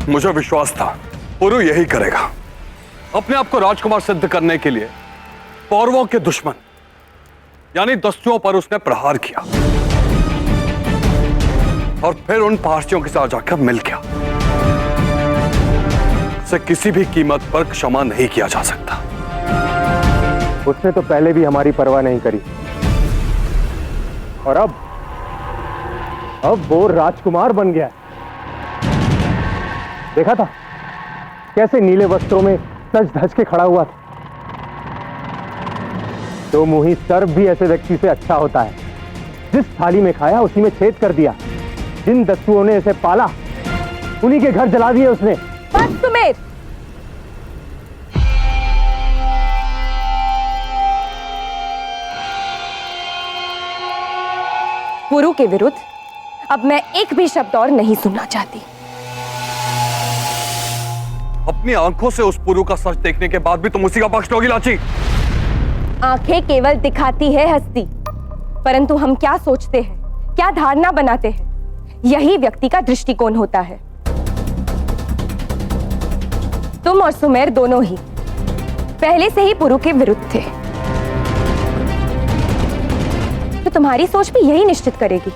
मुझे विश्वास था पुरु यही करेगा। अपने आप को राजकुमार सिद्ध करने के लिए पौरवों के दुश्मन यानी दस्युओं पर उसने प्रहार किया और फिर उन पारसियों के साथ जाकर मिल गया। उसे किसी भी कीमत पर क्षमा नहीं किया जा सकता। उसने तो पहले भी हमारी परवाह नहीं करी और अब वो राजकुमार बन गया। देखा था कैसे नीले वस्त्रों में सज धज के खड़ा हुआ था। तो मुही सर्व भी ऐसे व्यक्ति से अच्छा होता है। जिस थाली में खाया उसी में छेद कर दिया। जिन दस्युओं ने इसे पाला उन्हीं के घर जला दिए उसने। बस सुमेर, पुरु के विरुद्ध अब मैं एक भी शब्द और नहीं सुनना चाहती। अपनी आंखों से उस पुरु का सच देखने के बाद भी तुम उसी का पक्ष लोगी लाची। आंखें केवल दिखाती है हस्ती, परंतु हम क्या सोचते हैं, क्या धारणा बनाते हैं, यही व्यक्ति का दृष्टिकोण होता है। तुम और सुमेर दोनों ही पहले से ही पुरु के विरुद्ध थे, तो तुम्हारी सोच भी यही निश्चित करेगी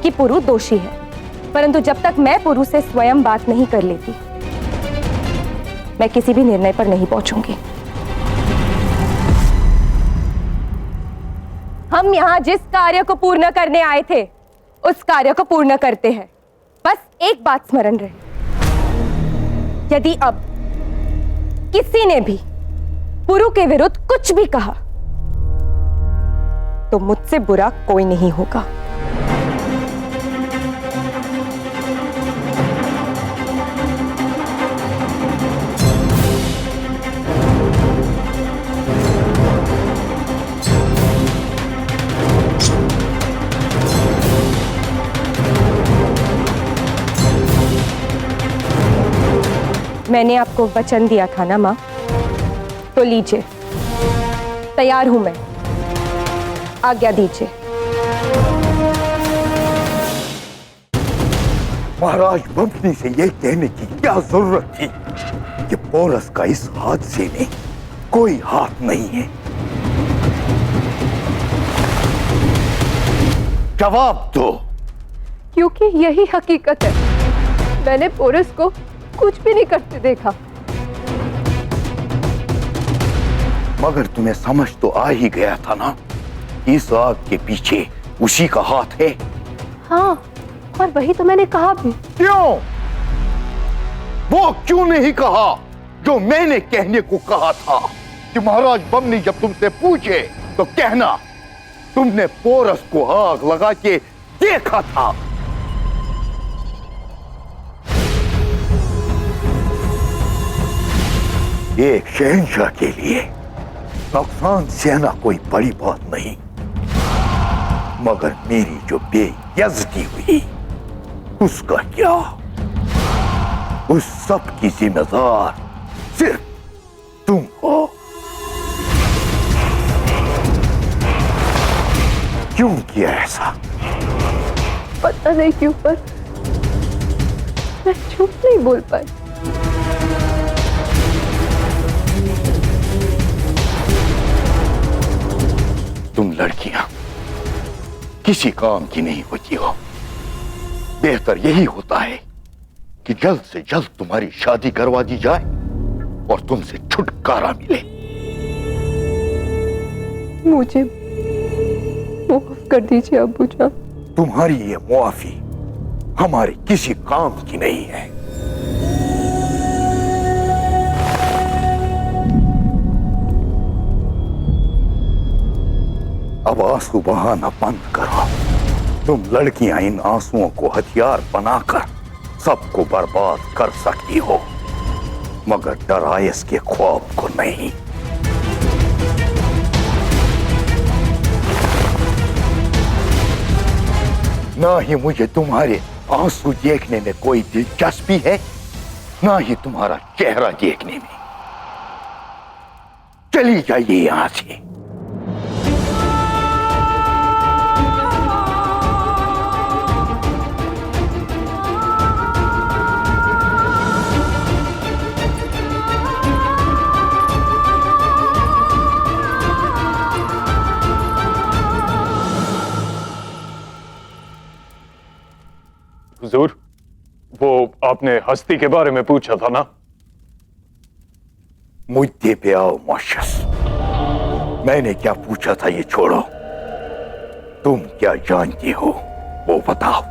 कि पुरु दोषी है। परंतु जब तक मैं पुरु से स्वयं बात नहीं कर लेती, मैं किसी भी निर्णय पर नहीं पहुंचूंगी। हम यहां जिस कार्य को पूर्ण करने आए थे उस कार्य को पूर्ण करते हैं। बस एक बात स्मरण रहे, यदि अब किसी ने भी पुरु के विरुद्ध कुछ भी कहा तो मुझसे बुरा कोई नहीं होगा। मैंने आपको वचन दिया था ना मां, तो लीजिए, तैयार हूं मैं, आज्ञा दीजिए। महाराज बंपनी से यह कहने की क्या जरूरत थी कि पोरस का इस हादसे में कोई हाथ नहीं है? जवाब दो। क्योंकि यही हकीकत है, मैंने पोरस को कुछ भी नहीं करते देखा। मगर तुम्हें समझ तो आ ही गया था ना, इस आग के पीछे उसी का हाथ है। हाँ, और वही तो मैंने कहा भी। क्यों? वो क्यों नहीं कहा जो मैंने कहने को कहा था कि महाराज बमनी जब तुमसे पूछे तो कहना तुमने पोरस को आग लगा के देखा था। एक शहंशाह के लिए नुकसान सहना कोई बड़ी बात नहीं, मगर मेरी जो बेइज्जती हुई उसका क्या? उस सब की जिम्मेदार सिर्फ तुम हो। क्यों किया ऐसा? पता नहीं क्यों, पर मैं झूठ नहीं बोल पाई। तुम लड़कियां किसी काम की नहीं होती हो। बेहतर यही होता है कि जल्द से जल्द तुम्हारी शादी करवा दी जाए और तुमसे छुटकारा मिले। मुझे माफ कर दीजिए अब्बूजान। तुम्हारी ये मुआफी हमारे किसी काम की नहीं है। अब आंसू बहाना बंद करो। तुम लड़कियां इन आंसुओं को हथियार बनाकर सबको बर्बाद कर सकती हो, मगर डरायस के ख्वाब को नहीं। ना ही मुझे तुम्हारे आंसू देखने में कोई दिलचस्पी है, ना ही तुम्हारा चेहरा देखने में। चली जाइए यहां से। हुजूर, वो आपने हस्ती के बारे में पूछा था ना? मुद्दे पे आओ मौशस। मैंने क्या पूछा था ये छोड़ो। तुम क्या जानती हो वो बताओ।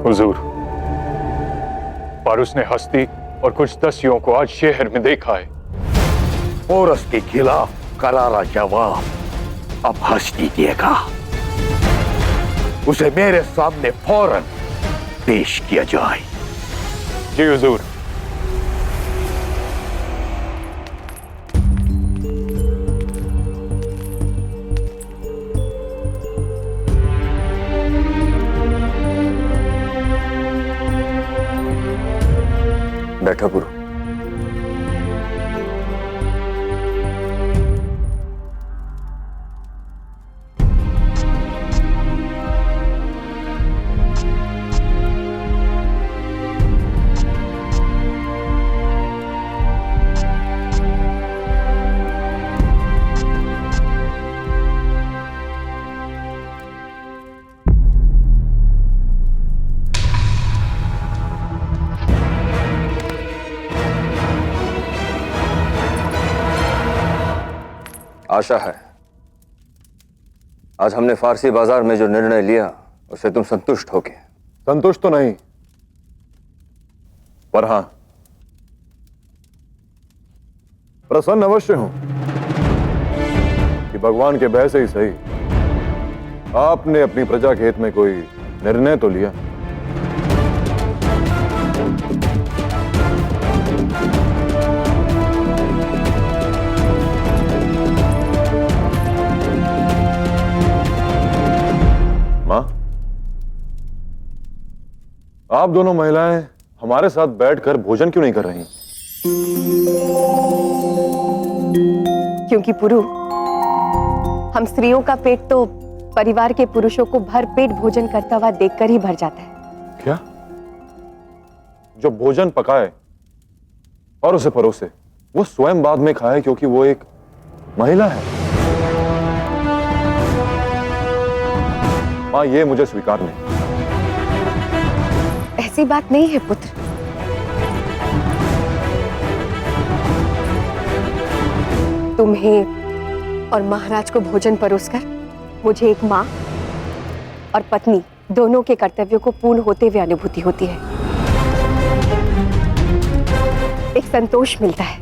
हुजूर, पारुस ने हस्ती और कुछ दस्युओं को आज शहर में देखा है। पोरस के खिलाफ करारा जवाब अब हस्ती देगा। उसे मेरे सामने फौरन पेश किया जाए। जी हुजूर। बैठो पुरु। आशा है आज हमने फारसी बाजार में जो निर्णय लिया उससे तुम संतुष्ट होगे। संतुष्ट तो नहीं, पर हां प्रसन्न अवश्य हूं कि भगवान के भय से ही सही आपने अपनी प्रजा के हित में कोई निर्णय तो लिया। मां, आप दोनों महिलाएं हमारे साथ बैठकर भोजन क्यों नहीं कर रही? क्योंकि पुरु, हम स्त्रियों का पेट तो परिवार के पुरुषों को भर पेट भोजन करता हुआ देखकर ही भर जाता है। क्या? जो भोजन पकाए और उसे परोसे वो स्वयं बाद में खाए क्योंकि वो एक महिला है। मां, ये मुझे स्वीकार नहीं। ऐसी बात नहीं है पुत्र। तुम्हें और महाराज को भोजन परोसकर मुझे एक मां और पत्नी दोनों के कर्तव्यों को पूर्ण होते हुए अनुभूति होती है। एक संतोष मिलता है।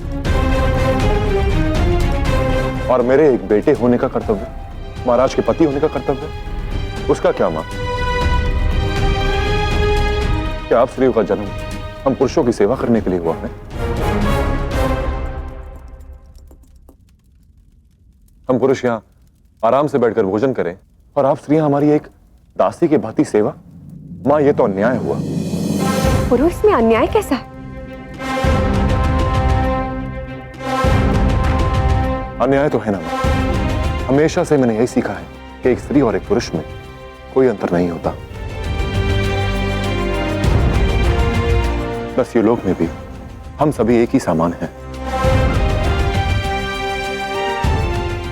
और मेरे एक बेटे होने का कर्तव्य, महाराज के पति होने का कर्तव्य, उसका क्या मां? क्या आप स्त्रियों का जन्म हम पुरुषों की सेवा करने के लिए हुआ है? हम पुरुष यहां आराम से बैठकर भोजन करें और आप स्त्रियां हमारी एक दासी के भांति सेवा? मां, यह तो अन्याय हुआ। पुरुष में अन्याय कैसा? अन्याय तो है ना मां। हमेशा से मैंने यही सीखा है कि एक स्त्री और एक पुरुष में कोई अंतर नहीं होता। बस ये लोक में भी हम सभी एक ही सामान हैं।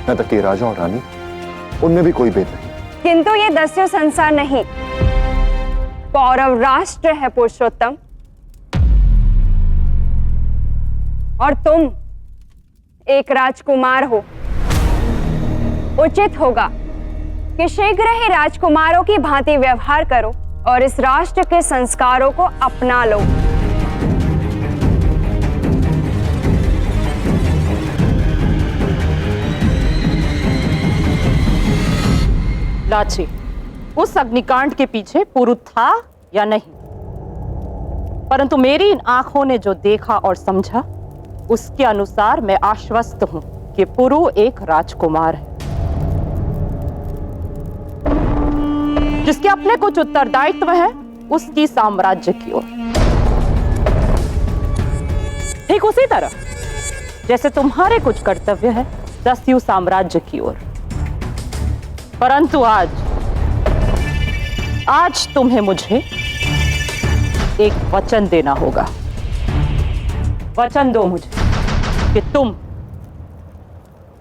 न तक कि राजा और रानी, उनमें भी कोई भेद नहीं। किंतु ये दस्यु संसार नहीं, पौरव राष्ट्र है पुरुषोत्तम। और तुम एक राजकुमार हो। उचित होगा कि शीघ्र ही राजकुमारों की भांति व्यवहार करो और इस राष्ट्र के संस्कारों को अपना लो। लाची, उस अग्निकांड के पीछे पुरु था या नहीं, परंतु मेरी इन आंखों ने जो देखा और समझा उसके अनुसार मैं आश्वस्त हूं कि पुरु एक राजकुमार है जिसके अपने कुछ उत्तरदायित्व है उसकी साम्राज्य की ओर। ठीक उसी तरह जैसे तुम्हारे कुछ कर्तव्य है दस्यु साम्राज्य की ओर। परंतु आज तुम्हें मुझे एक वचन देना होगा। वचन दो मुझे कि तुम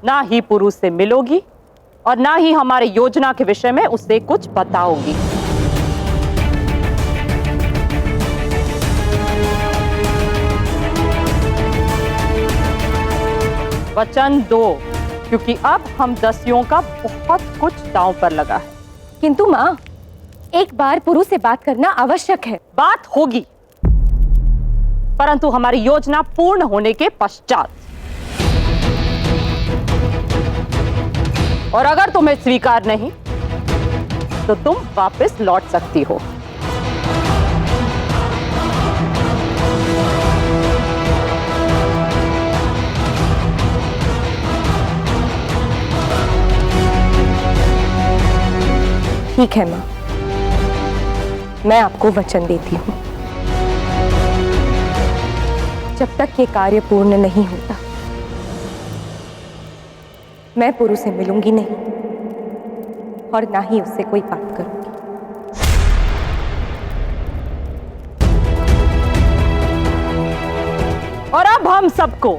ना ही पुरु से मिलोगी और ना ही हमारे योजना के विषय में उसे कुछ बताऊंगी। वचन दो, क्योंकि अब हम दस्युओं का बहुत कुछ दांव पर लगा है। किंतु माँ, एक बार पुरु से बात करना आवश्यक है। बात होगी, परंतु हमारी योजना पूर्ण होने के पश्चात। और अगर तुम्हें स्वीकार नहीं तो तुम वापस लौट सकती हो। ठीक है माँ, मैं आपको वचन देती हूँ, जब तक ये कार्य पूर्ण नहीं होता मैं पुरु से मिलूंगी नहीं और ना ही उससे कोई बात करूंगी। और अब हम सबको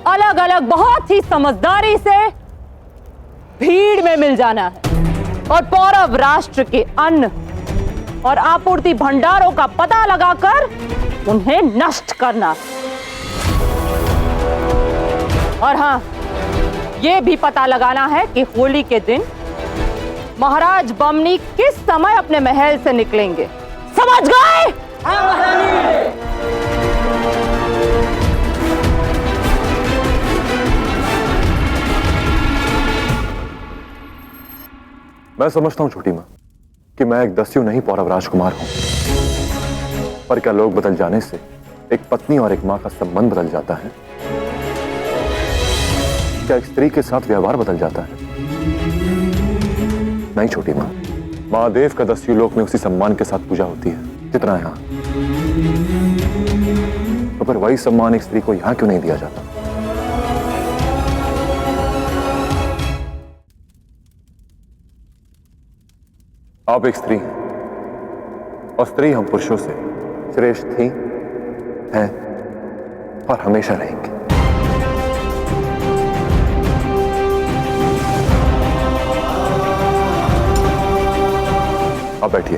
अलग अलग बहुत ही समझदारी से भीड़ में मिल जाना है और पौरव राष्ट्र के अन्न और आपूर्ति भंडारों का पता लगाकर उन्हें नष्ट करना। और हां, यह भी पता लगाना है कि होली के दिन महाराज बमनी किस समय अपने महल से निकलेंगे। समझ गए? मैं समझता हूं छोटी मां कि मैं एक दस्यु नहीं पौरव राजकुमार हूं, पर क्या लोग बदल जाने से एक पत्नी और एक मां का संबंध बदल जाता है? क्या एक स्त्री के साथ व्यवहार बदल जाता है? नहीं छोटी मां, महादेव का दस्यु लोक में उसी सम्मान के साथ पूजा होती है जितना यहां। तो फिर वही सम्मान एक स्त्री को यहां क्यों नहीं दिया जाता? आप एक स्त्री हैं और स्त्री हम पुरुषों से श्रेष्ठ थी, हैं और हमेशा रहेंगे। आप बैठिए।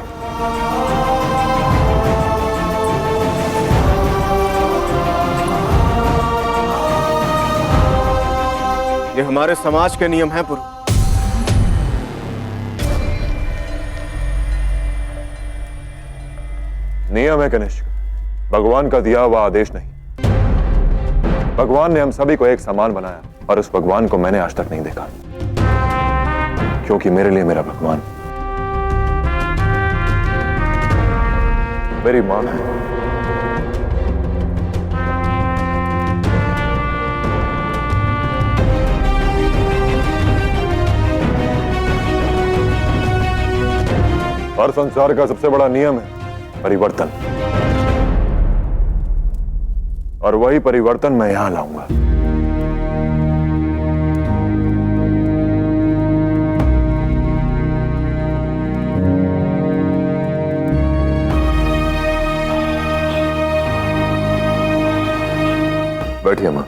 ये हमारे समाज के नियम हैं पुरु। नियम है कनिष्क, भगवान का दिया हुआ आदेश नहीं। भगवान ने हम सभी को एक समान बनाया और उस भगवान को मैंने आज तक नहीं देखा, क्योंकि मेरे लिए मेरा भगवान मेरी मां है। और संसार का सबसे बड़ा नियम है परिवर्तन, और वही परिवर्तन मैं यहां लाऊंगा। बैठिए मां।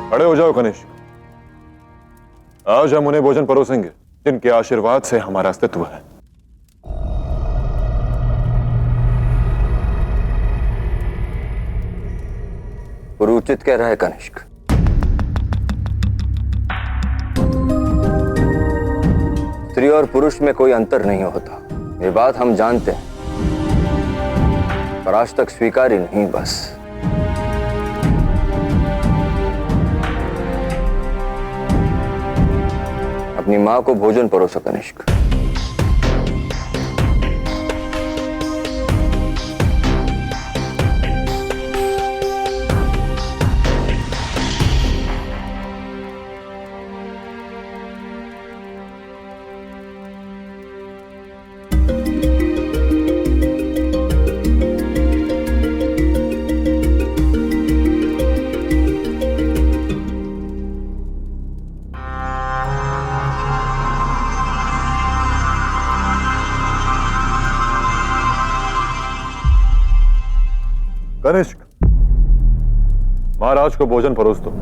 खड़े हो जाओ कनिष्क। आज हम उन्हें भोजन परोसेंगे जिनके आशीर्वाद से हमारा अस्तित्व है। गुरु उचित कह रहा है कनिष्क। स्त्री और पुरुष में कोई अंतर नहीं होता, ये बात हम जानते हैं, पर आज तक स्वीकार ही नहीं। बस अपनी मां को भोजन परोसो कनिष्क। कनिष्क, महाराज को भोजन परोस दो।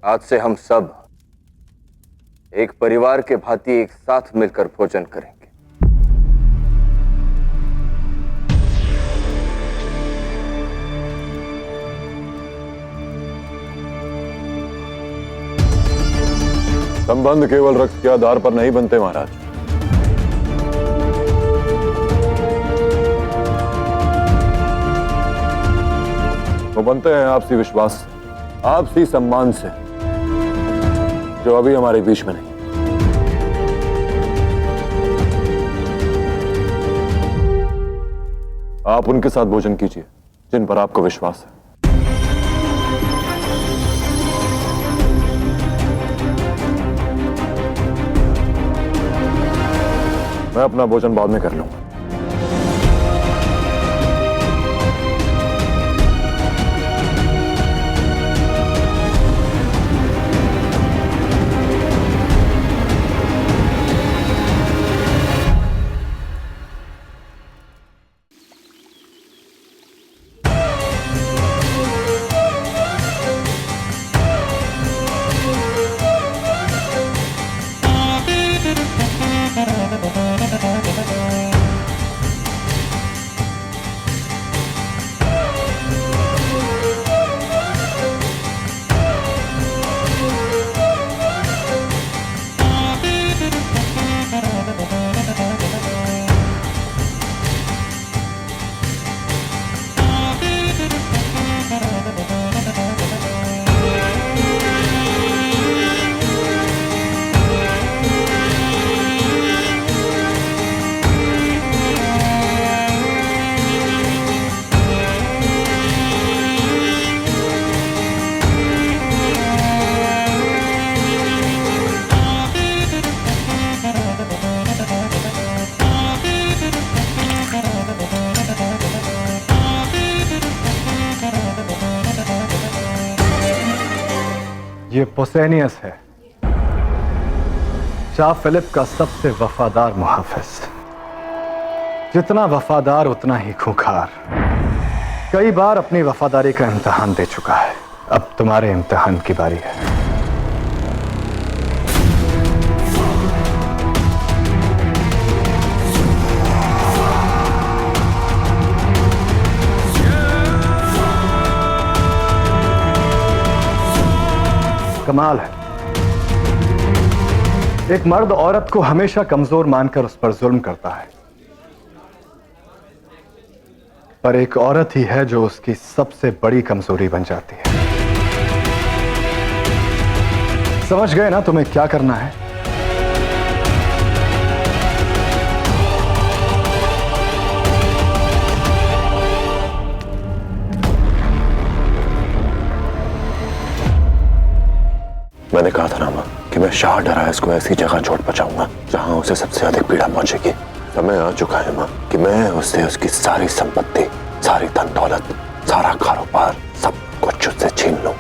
आज से हम सब एक परिवार के भांति एक साथ मिलकर भोजन करेंगे। संबंध केवल रक्त के आधार पर नहीं बनते महाराज। वो बनते हैं आपसी विश्वास से, आपसी सम्मान से, जो अभी हमारे बीच में नहीं। आप उनके साथ भोजन कीजिए जिन पर आपको विश्वास है। मैं अपना भोजन बाद में कर लूंगा। ये पोसेनियस है, शाह फिलिप का सबसे वफादार मुहाफिज। जितना वफादार उतना ही खूंखार। कई बार अपनी वफादारी का इम्तिहान दे चुका है, अब तुम्हारे इम्तिहान की बारी है। कमाल है, एक मर्द औरत को हमेशा कमजोर मानकर उस पर जुल्म करता है, पर एक औरत ही है जो उसकी सबसे बड़ी कमजोरी बन जाती है। समझ गए ना तुम्हें क्या करना है? मैंने कहा था ना मां कि मैं शाह डरायस को ऐसी जगह चोट पहुंचाऊंगा जहां उसे सबसे अधिक पीड़ा पहुंचेगी। समय आ चुका है मां कि मैं उससे उसकी सारी संपत्ति, सारी धन दौलत, सारा कारोबार सब कुछ उससे छीन लूं।